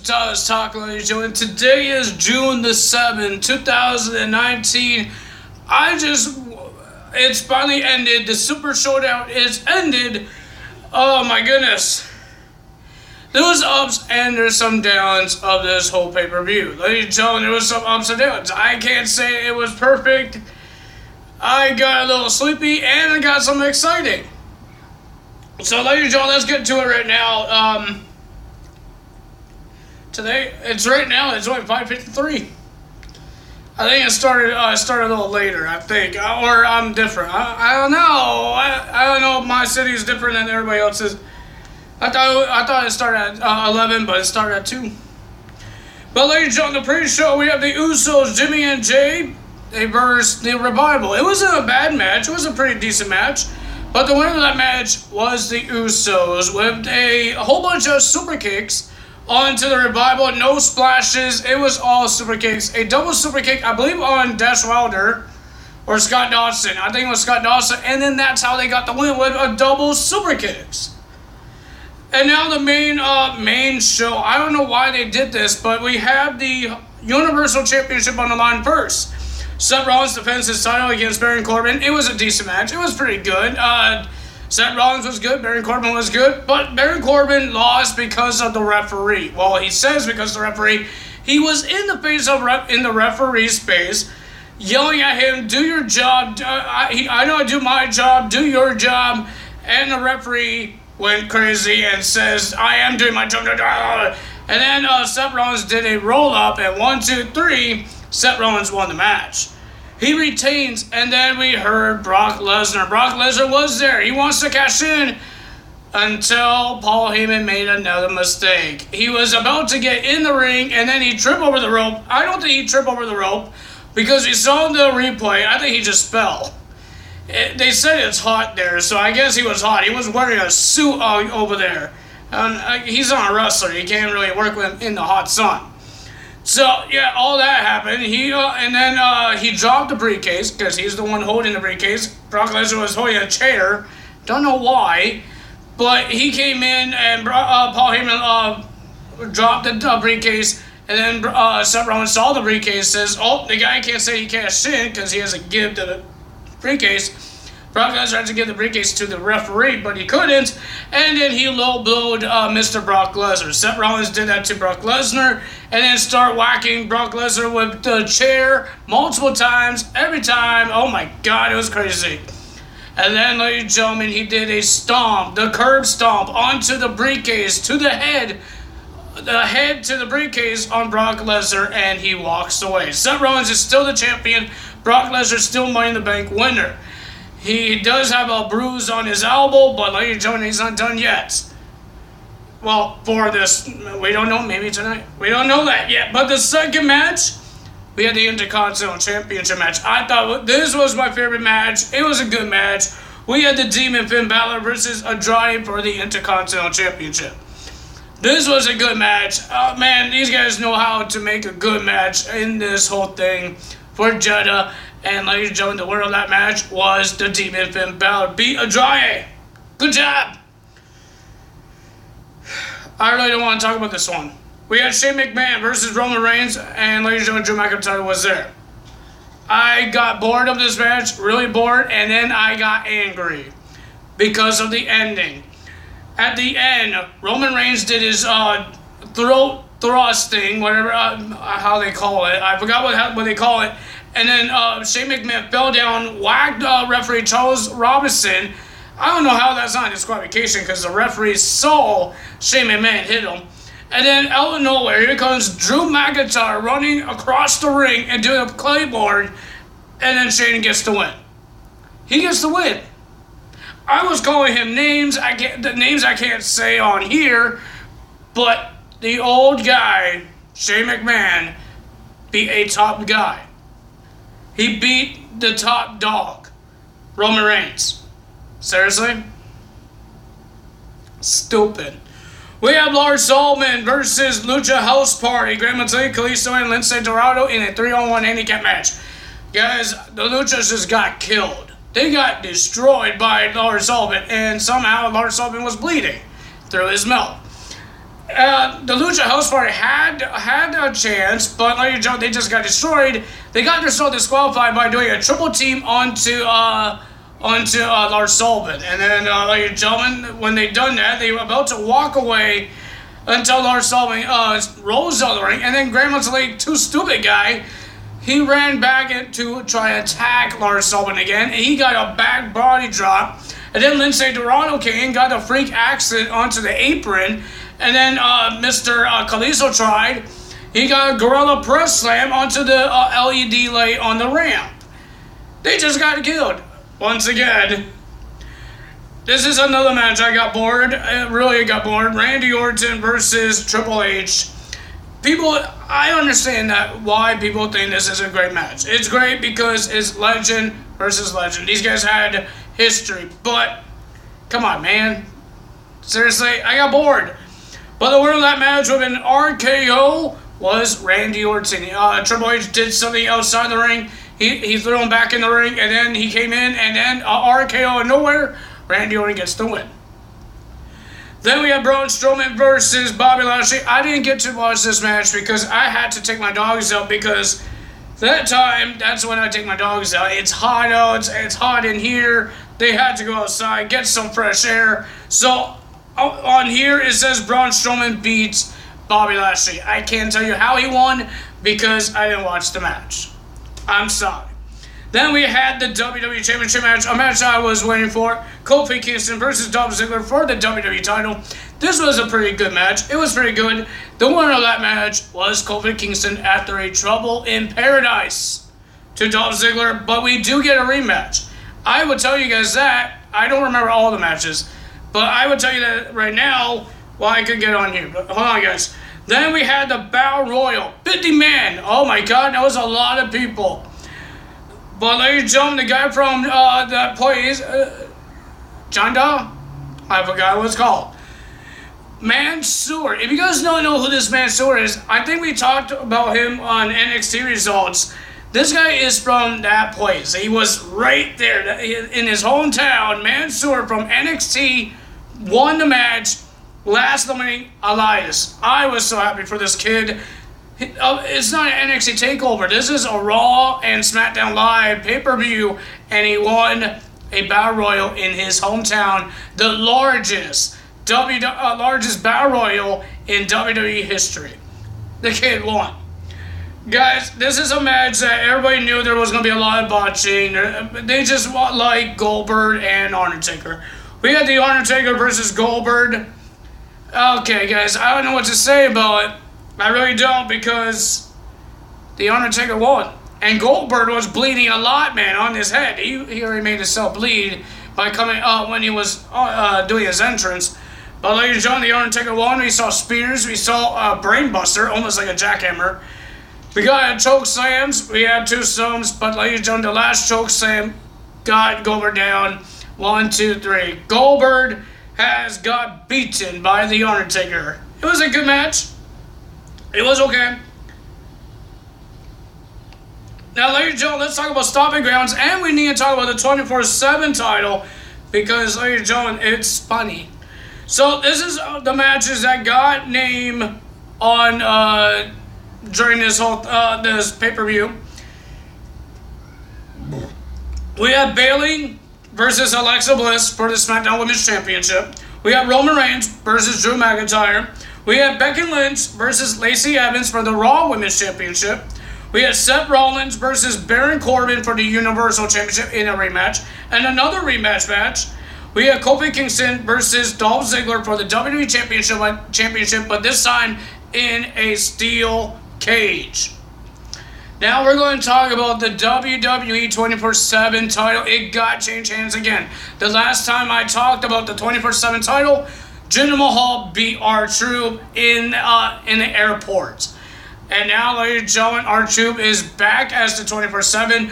Thomas Talk, ladies and gentlemen. Today is June the 7th, 2019. It's finally ended. The Super Showdown is ended. Oh my goodness. There was ups and there's some downs of this whole pay-per-view. Ladies and gentlemen, there was some ups and downs. I can't say it was perfect. I got a little sleepy and I got some exciting. So ladies and gentlemen, let's get to it right now. Today, it's only 5:53. I think it started a little later, I think. Or I'm different. I don't know. I don't know if my city is different than everybody else's. I thought it started at 11, but it started at 2. But ladies and gentlemen, the pre-show, we have the Usos, Jimmy and Jay. They versed the Revival. It wasn't a bad match. It was a pretty decent match. But the winner of that match was the Usos with a whole bunch of super kicks onto the Revival. No splashes. It was all super kicks. A double super kick, I believe, on Dash Wilder or Scott Dawson. I think it was Scott Dawson. And then that's how they got the win, with a double super kicks. And now the main show. I don't know why they did this, but we have the Universal Championship on the line first. Seth Rollins defends his title against Baron Corbin. It was a decent match. It was pretty good. Seth Rollins was good. Baron Corbin was good. But Baron Corbin lost because of the referee. Well, he says because of the referee. He was in the face of in the referee's face, yelling at him, "Do your job. I know I do my job. Do your job." And the referee went crazy and says, "I am doing my job." And then Seth Rollins did a roll-up, and 1, 2, 3, Seth Rollins won the match. He retains, and then we heard Brock Lesnar. Brock Lesnar was there. He wants to cash in until Paul Heyman made another mistake. He was about to get in the ring, and then he tripped over the rope. I don't think he tripped over the rope because we saw the replay. I think he just fell. They said it's hot there, so I guess he was hot. He was wearing a suit over there. He's not a wrestler. He can't really work with him in the hot sun. So, yeah, all that happened. He dropped the briefcase because he's the one holding the briefcase. Brock Lesnar was holding a chair. Don't know why. But he came in and Paul Heyman dropped the briefcase. And then Seth Rollins saw the briefcase, says, "Oh, the guy can't say he cashed in because he has to give the briefcase." Brock Lesnar had to give the briefcase to the referee, but he couldn't. And then he low-blowed Mr. Brock Lesnar. Seth Rollins did that to Brock Lesnar, and then start whacking Brock Lesnar with the chair multiple times, every time. Oh my God, it was crazy. And then, ladies and gentlemen, he did a stomp, the curb stomp, onto the briefcase, to the head to the briefcase on Brock Lesnar, and he walks away. Seth Rollins is still the champion. Brock Lesnar still Money in the Bank winner. He does have a bruise on his elbow, but ladies and gentlemen, he's not done yet. Well, for this, we don't know, maybe tonight. We don't know that yet. But the second match, we had the Intercontinental Championship match. I thought this was my favorite match. It was a good match. We had the Demon Finn Balor versus Andrade for the Intercontinental Championship. This was a good match. Man, these guys know how to make a good match in this whole thing for Jeddah. And ladies and gentlemen, the winner of that match was the Demon Finn Balor. Beat Andrade. Good job. I really don't want to talk about this one. We had Shane McMahon versus Roman Reigns, and ladies and gentlemen, Drew McIntyre was there. I got bored of this match, really bored, and then I got angry because of the ending. At the end, Roman Reigns did his throat thrusting, whatever, how they call it. I forgot what they call it. And then Shane McMahon fell down, whacked referee Charles Robinson. I don't know how that's not disqualification because the referee saw Shane McMahon hit him. And then out of nowhere, here comes Drew McIntyre running across the ring and doing a claymore. And then Shane gets the win. He gets the win. I was calling him names. I can't say on here. But the old guy, Shane McMahon, beat a top guy. He beat the top dog, Roman Reigns. Seriously? Stupid. We have Lars Sullivan versus Lucha House Party. Gran Metalik, Kalisto, and Lince Dorado in a 3-on-1 handicap match. Guys, the Luchas just got killed. They got destroyed by Lars Sullivan, and somehow Lars Sullivan was bleeding through his mouth. The Lucha House Party had a chance, but ladies and gentlemen, they just got destroyed. They got themselves disqualified by doing a triple team onto Lars Sullivan. And then, ladies and gentlemen, when they done that, they were about to walk away until Lars Sullivan rolls out of the ring. And then Grandma's like, too stupid guy, he ran back to try and attack Lars Sullivan again. And he got a back body drop. And then Lindsay Dorado came in, got a freak accident onto the apron. And then Mr. Kalisto tried. He got a gorilla press slam onto the LED light on the ramp. They just got killed. Once again, this is another match I got bored. Really got bored. Randy Orton versus Triple H. People, I understand that why people think this is a great match. It's great because it's legend versus legend. These guys had history. But, come on, man. Seriously, I got bored. But the winner of that match with an RKO was Randy Orton. Triple H did something outside the ring. He threw him back in the ring, and then he came in, and then RKO out of nowhere. Randy Orton gets the win. Then we have Braun Strowman versus Bobby Lashley. I didn't get to watch this match because I had to take my dogs out because that time, that's when I take my dogs out. It's hot out. It's hot in here. They had to go outside, get some fresh air. So on here, it says Braun Strowman beats Bobby Lashley. I can't tell you how he won because I didn't watch the match. I'm sorry. Then we had the WWE Championship match, a match I was waiting for. Kofi Kingston versus Dolph Ziggler for the WWE title. This was a pretty good match. It was pretty good. The winner of that match was Kofi Kingston after a Trouble in Paradise to Dolph Ziggler, but we do get a rematch. I would tell you guys that. I don't remember all the matches, but I would tell you that right now while I could get on here. But hold on, guys. Then we had the Battle Royal. 50 men. Oh my God, that was a lot of people. But ladies and gentlemen, the guy from that plays John Daw, I forgot what it's called. Mansoor. If you guys don't know who this Mansoor is, I think we talked about him on NXT results. This guy is from that place. He was right there in his hometown. Mansoor from NXT won the match, last eliminating Elias. I was so happy for this kid. It's not an NXT TakeOver. This is a Raw and SmackDown Live pay-per-view, and he won a Battle Royal in his hometown, the largest Battle Royal in WWE history. The kid won. Guys, this is a match that everybody knew there was going to be a lot of botching. They just like Goldberg and Undertaker. We had the Undertaker versus Goldberg. Okay, guys, I don't know what to say about it. I really don't, because the Undertaker won. And Goldberg was bleeding a lot, man, on his head. He already made himself bleed by coming when he was doing his entrance. But ladies and gentlemen, the Undertaker won. We saw spears. We saw a brainbuster, almost like a jackhammer. We got choke slams. We had 2 stones. But ladies and gentlemen, the last choke slam got Goldberg down. 1, 2, 3. Goldberg has got beaten by the Undertaker. It was a good match. It was okay. Now, ladies and gentlemen, let's talk about Stomping Grounds, and we need to talk about the 24/7 title, because, ladies and gentlemen, it's funny. So, this is the matches that got name on during this whole this pay-per-view. We have Bayley versus Alexa Bliss for the SmackDown Women's Championship. We have Roman Reigns versus Drew McIntyre. We have Becky Lynch versus Lacey Evans for the Raw Women's Championship. We have Seth Rollins versus Baron Corbin for the Universal Championship in a rematch. And another rematch match. We have Kofi Kingston versus Dolph Ziggler for the WWE Championship, but this time in a steel cage. Now we're going to talk about the WWE 24/7 title. It got changed hands again. The last time I talked about the 24/7 title, Jinder Mahal beat R-Truth in the airport. And now, ladies and gentlemen, R-Truth is back as the 24/7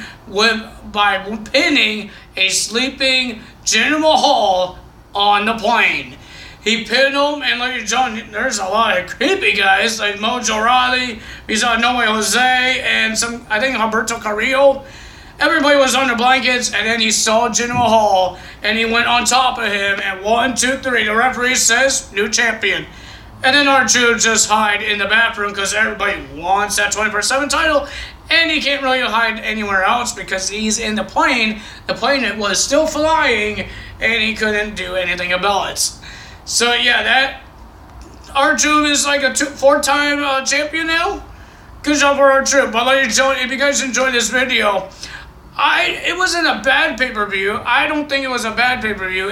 by pinning a sleeping Jinder Mahal on the plane. He pinned him, and ladies and gentlemen, there's a lot of creepy guys like Mojo Rawley, we saw No Way Jose, and I think Alberto Carrillo. Everybody was under blankets, and then he saw Jinder Mahal, and he went on top of him, and 1, 2, 3, the referee says, new champion. And then R-Truth just hide in the bathroom because everybody wants that 24/7 title. And he can't really hide anywhere else because he's in the plane. The plane was still flying and he couldn't do anything about it. So yeah, that R-Truth is like a 4-time champion now. Good job for R-Truth. But ladies and gentlemen, if you guys enjoyed this video, it wasn't a bad pay-per-view. I don't think it was a bad pay-per-view.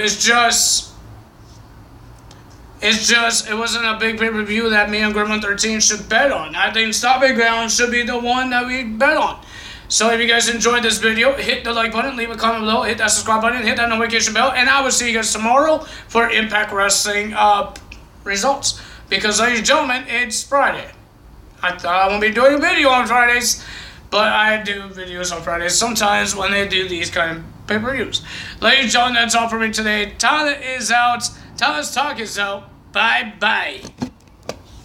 It wasn't a big pay-per-view that me and Gremlin 13 should bet on. I think Stomping Ground should be the one that we bet on. So if you guys enjoyed this video, hit the like button, leave a comment below, hit that subscribe button, hit that notification bell, and I will see you guys tomorrow for Impact Wrestling results. Because ladies and gentlemen, it's Friday. I thought I won't be doing a video on Fridays, but I do videos on Fridays sometimes when they do these kind of pay-per-views. Ladies and gentlemen, that's all for me today. Tyler is out. Tyler's Talk is out. Bye-bye.